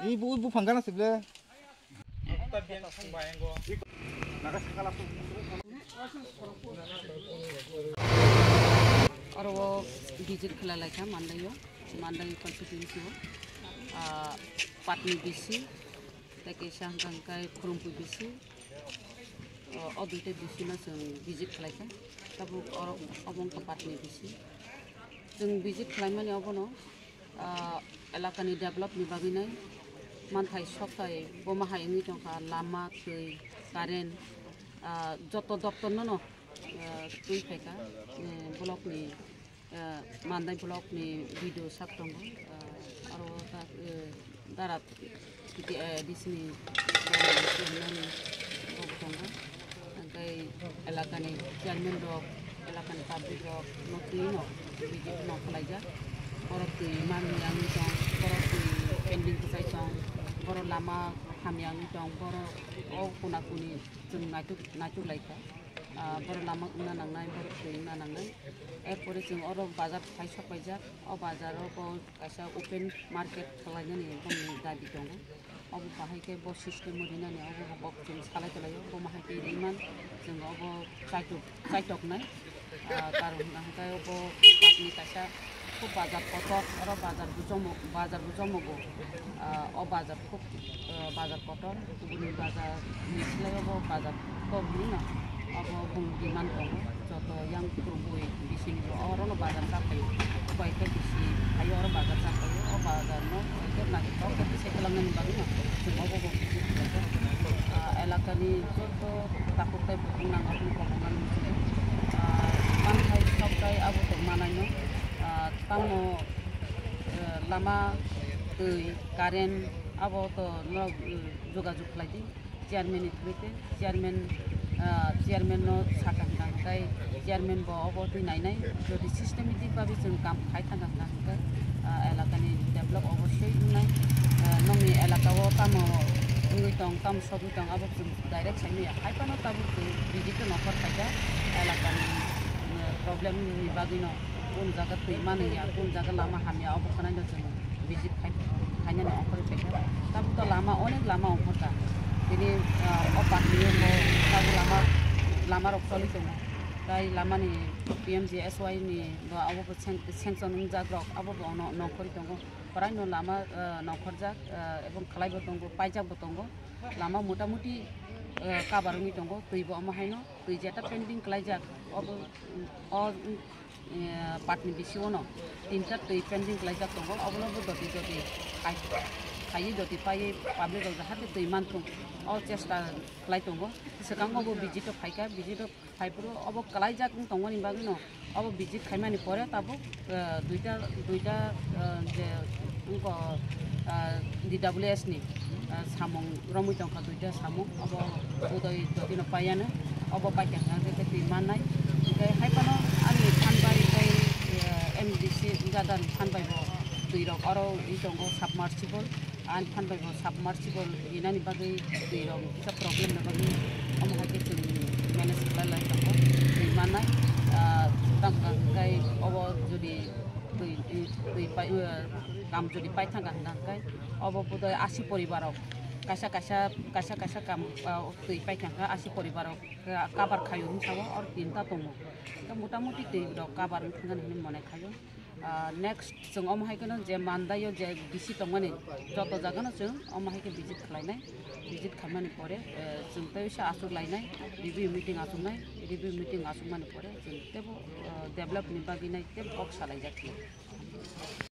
bu pangkana sebelah. Aro visit khala laika mandai constituency patni bisi take sangkang kai krumpu bisi obite bisi na sung visit khlaika tabu aro obong ka patni bisi sung visit khlaimani obono elakani develop ni baginai manthai sokai bomahai ni tongka lama tui karen joto doktor no tui phaika block ni mandai block ni video sak tongo aro darat kiti disini tongo angkai elakani chairman dok elakani public dok no tuino video no khlaija borok tui mami yang tong borok tui pending kusai tong borok lama hamyang tong borok kuna kuni jung najuk laika borok lama una nangnai borok tui una nangnai erpore jung oro bazar paisok paijak o bazar o kaisa open market khlainani boni dabi tongo obo bahaike bo system rinani obo bok jung salai tolayo bo mahaike iman jung obo chaitok nai karon nangkai obo patni kaisa খুব বাজার কটক আর বাজার বুজমগো ও বাজার খুব বাজার কটক গুনি বাজার মিছলাইব বাজার কবনি না अब बुंगिमान दं जत yang kurubui di sini orang bazar sampai baik ke sisi ayo orang bazar sampai oh bazar no itu nanti kau ke sisi kelangan bagian semua bobo elakani joto takutnya bungang aku komangan mantai sampai abu tu mana no tamu lama tui karen abo to no jogajog lagi chairman itu chairman no sakang kai chairman bo abo tui nai jodi systematic babi jeng kam khai thang kai elakani develop oboshoi nai nongi elakawo tamu ngui tong tam sobi tong abo direct sai ni hai pano tabu visit no kor khaja elakani problem ni bagino kun jaga tui mani ya kun jaga lama hamya obo kana no jeng visit hanya no okor peka tabu to lama onek lama okor ta jadi opak ni mo tabu lama rok soli to dai lama ni PMGSY ni do abo sanction jak rok abo no kori tongo parai no lama no khorjak ebong khlai bo tongo paijak bo tongo lama motamuti kabar ni tongo tui bo ama haino tui jeta pending khlaijak abo patni bisi ono tinta tui pending khlaijak tongo obono bo doti kai doti pai public dok hati tui mantung o chesta khlai tongo sekango bo visit phaika visit phaipro obo khlaijak tongo ni bagino obo visit khaimani pore tabo duita je unko DWS ni samong romui tongka duita samong obo udoi doti no payana obo paikang ke tui manai kai haipano ani thanbai kai MDC gadan thanbai bo tui rok oro itongo submersible an thanbai bo submersible inani bagai tui rok isa problem na bagai omo hake tui manage khala tongo tui manai tangka kai obo jodi tui pai kam jodi pai thanga kai obo budai 80 poribarok kaisa kam tui pai thanga 80 poribarok kabar khayo sawo or tinta tongo motamuti tui rok kabar thanga ni mone khayo next jeng omo haikono je mandayo je bisi tongmani joto jagano jeng omo haike visit khlainai visit khamani pore jeng taisa asuk lainai review meeting asukmani pore jeng tebo develop ni baginai tebo ok salai jakti